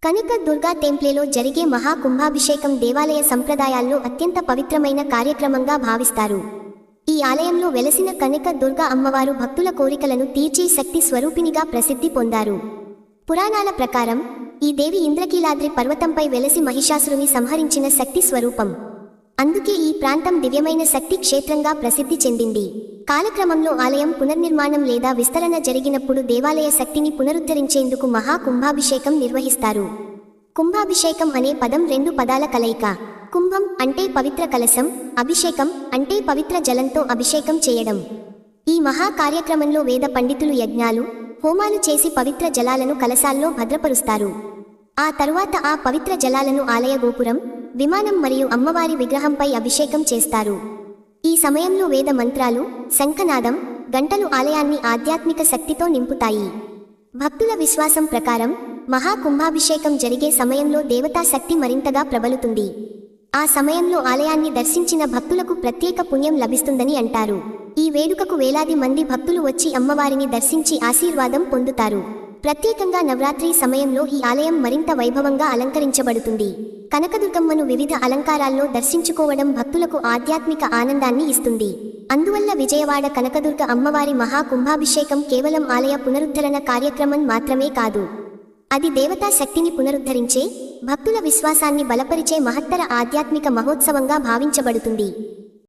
కనక దుర్గా టెంప్లేలో జరిగే మహాకుంభాభిషేకం దేవాలయ సంప్రదాయాల్లో అత్యంత పవిత్రమైన కార్యక్రమంగా భావిస్తారు. ఈ ఆలయంలో వెలసిన కనక దుర్గా అమ్మవారు భక్తుల కోరికలను తీర్చే శక్తి స్వరూపిణిగా ప్రసిద్ధి పొందారు. పురాణాల ప్రకారం ఈ దేవి ఇంద్రకీలాద్రి పర్వతంపై వెలసి మహిషాసురుని సంహరించిన శక్తి స్వరూపం. అందుకే ఈ ప్రాంతం దివ్యమైన శక్తి క్షేత్రంగా ప్రసిద్ధి చెందింది. కాలక్రమంలో ఆలయం పునర్నిర్మాణం లేదా విస్తరణ జరిగినప్పుడు దేవాలయ శక్తిని పునరుద్ధరించేందుకు మహాకుంభాభిషేకం నిర్వహిస్తారు. కుంభాభిషేకం అనే పదం రెండు పదాల కలయిక. కుంభం అంటే పవిత్ర కలశం, అభిషేకం అంటే పవిత్ర జలంతో అభిషేకం చేయడం. ఈ మహా కార్యక్రమంలో వేద పండితులు యజ్ఞాలు, హోమాలు చేసి పవిత్ర జలాలను కలశాల్లో భద్రపరుస్తారు. ఆ తరువాత ఆ పవిత్ర జలాలను ఆలయ గోపురం, విమానం మరియు అమ్మవారి విగ్రహంపై అభిషేకం చేస్తారు. ఈ సమయంలో వేద మంత్రాలు, శంఖనాదం, గంటలు ఆలయాన్ని ఆధ్యాత్మిక శక్తితో నింపుతాయి. భక్తుల విశ్వాసం ప్రకారం మహాకుంభాభిషేకం జరిగే సమయంలో దేవతా శక్తి మరింతగా ప్రబలుతుంది. ఆ సమయంలో ఆలయాన్ని దర్శించిన భక్తులకు ప్రత్యేక పుణ్యం లభిస్తుందని అంటారు. ఈ వేడుకకు వేలాది మంది భక్తులు వచ్చి అమ్మవారిని దర్శించి ఆశీర్వాదం పొందుతారు. ప్రత్యేకంగా నవరాత్రి సమయంలో ఈ ఆలయం మరింత వైభవంగా అలంకరించబడుతుంది. కనకదుర్గమ్మను వివిధ అలంకారాల్లో దర్శించుకోవడం భక్తులకు ఆధ్యాత్మిక ఆనందాన్ని ఇస్తుంది. అందువల్ల విజయవాడ కనకదుర్గ అమ్మవారి మహాకుంభాభిషేకం కేవలం ఆలయ పునరుద్ధరణ కార్యక్రమం మాత్రమే కాదు. అది దేవతా శక్తిని పునరుద్ధరించే, భక్తుల విశ్వాసాన్ని బలపరిచే మహత్తర ఆధ్యాత్మిక మహోత్సవంగా భావించబడుతుంది.